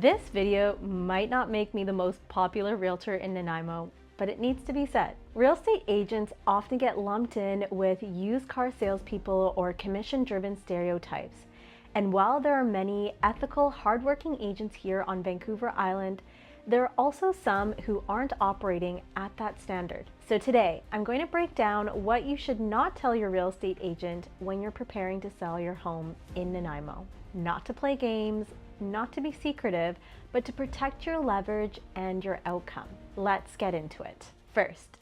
This video might not make me the most popular realtor in Nanaimo, but it needs to be said. Real estate agents often get lumped in with used car salespeople or commission-driven stereotypes. And while there are many ethical, hardworking agents here on Vancouver Island, there are also some who aren't operating at that standard. So today, I'm going to break down what you should not tell your real estate agent when you're preparing to sell your home in Nanaimo. Not to play games, not to be secretive, but to protect your leverage and your outcome. Let's get into it. First,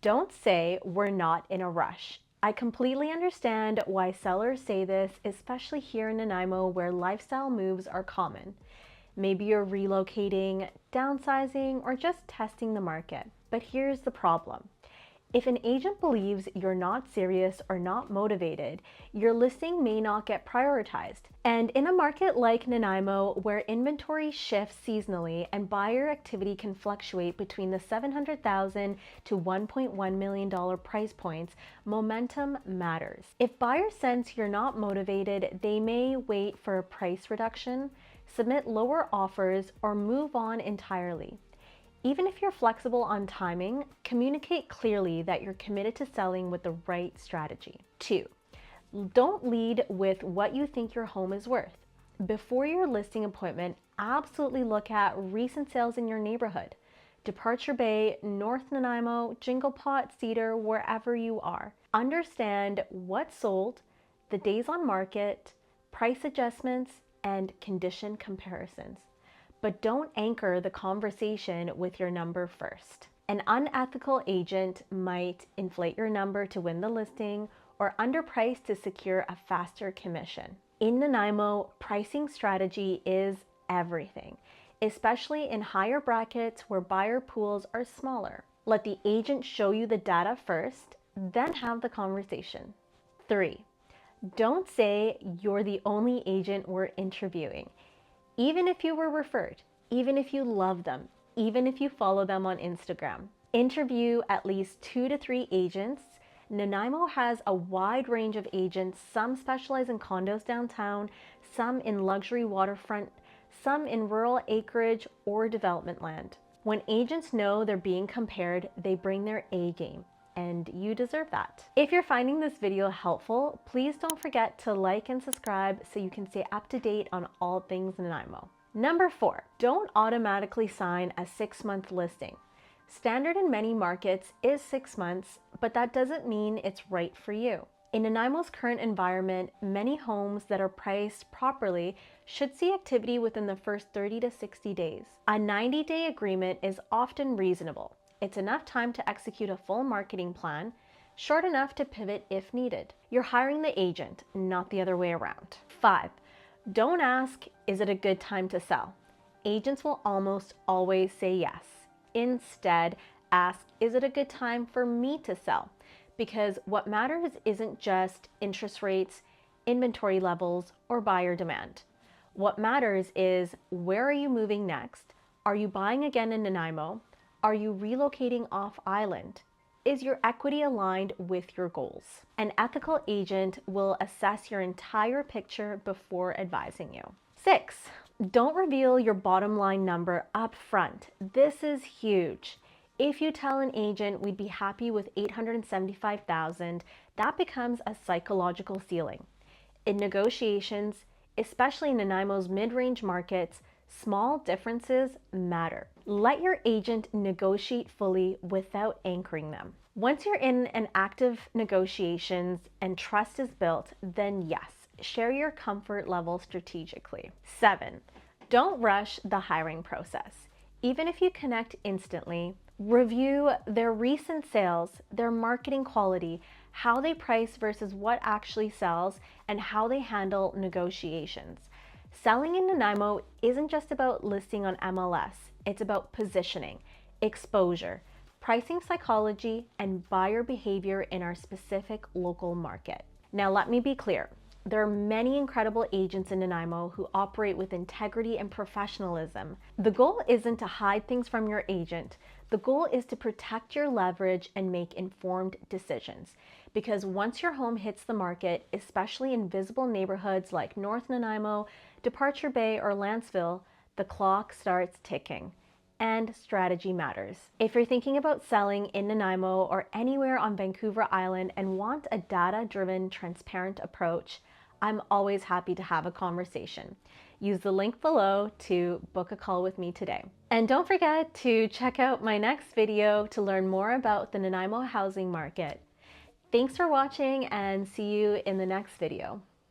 don't say we're not in a rush. I completely understand why sellers say this, especially here in Nanaimo where lifestyle moves are common. Maybe you're relocating, downsizing, or just testing the market. But here's the problem. If an agent believes you're not serious or not motivated, your listing may not get prioritized. And in a market like Nanaimo, where inventory shifts seasonally and buyer activity can fluctuate between the $700,000 to $1.1 million price points, momentum matters. If buyers sense you're not motivated, they may wait for a price reduction, submit lower offers, or move on entirely. Even if you're flexible on timing, communicate clearly that you're committed to selling with the right strategy. 2, don't lead with what you think your home is worth. Before your listing appointment, absolutely look at recent sales in your neighborhood. Departure Bay, North Nanaimo, Jingle Pot, Cedar, wherever you are. Understand what sold, the days on market, price adjustments, and condition comparisons. But don't anchor the conversation with your number first. An unethical agent might inflate your number to win the listing or underprice to secure a faster commission. In Nanaimo, pricing strategy is everything, especially in higher brackets where buyer pools are smaller. Let the agent show you the data first, then have the conversation. 3, don't say you're the only agent we're interviewing. Even if you were referred, even if you love them, even if you follow them on Instagram. Interview at least 2 to 3 agents. Nanaimo has a wide range of agents. Some specialize in condos downtown, some in luxury waterfront, some in rural acreage or development land. When agents know they're being compared, they bring their A game. And you deserve that. If you're finding this video helpful, please don't forget to like and subscribe so you can stay up to date on all things Nanaimo. Number 4, don't automatically sign a 6-month listing. Standard in many markets is 6 months, but that doesn't mean it's right for you. In Nanaimo's current environment, many homes that are priced properly should see activity within the first 30 to 60 days. A 90-day agreement is often reasonable. It's enough time to execute a full marketing plan, short enough to pivot if needed. You're hiring the agent, not the other way around. 5, don't ask, is it a good time to sell? Agents will almost always say yes. Instead, ask, is it a good time for me to sell? Because what matters isn't just interest rates, inventory levels, or buyer demand. What matters is, where are you moving next? Are you buying again in Nanaimo? Are you relocating off island? Is your equity aligned with your goals? An ethical agent will assess your entire picture before advising you. 6, don't reveal your bottom line number up front. This is huge. If you tell an agent we'd be happy with $875,000, that becomes a psychological ceiling. In negotiations, especially in Nanaimo's mid-range markets, small differences matter. Let your agent negotiate fully without anchoring them. Once you're in an active negotiations and trust is built, then yes, share your comfort level strategically. 7, don't rush the hiring process. Even if you connect instantly, review their recent sales, their marketing quality, how they price versus what actually sells, and how they handle negotiations. Selling in Nanaimo isn't just about listing on MLS. It's about positioning, exposure, pricing psychology, and buyer behavior in our specific local market. Now, let me be clear. There are many incredible agents in Nanaimo who operate with integrity and professionalism. The goal isn't to hide things from your agent. The goal is to protect your leverage and make informed decisions. Because once your home hits the market, especially in visible neighborhoods like North Nanaimo, Departure Bay, or Lanceville, The clock starts ticking, and strategy matters. If you're thinking about selling in Nanaimo or anywhere on Vancouver Island and want a data-driven, transparent approach, I'm always happy to have a conversation. Use the link below to book a call with me today. And don't forget to check out my next video to learn more about the Nanaimo housing market. Thanks for watching and see you in the next video.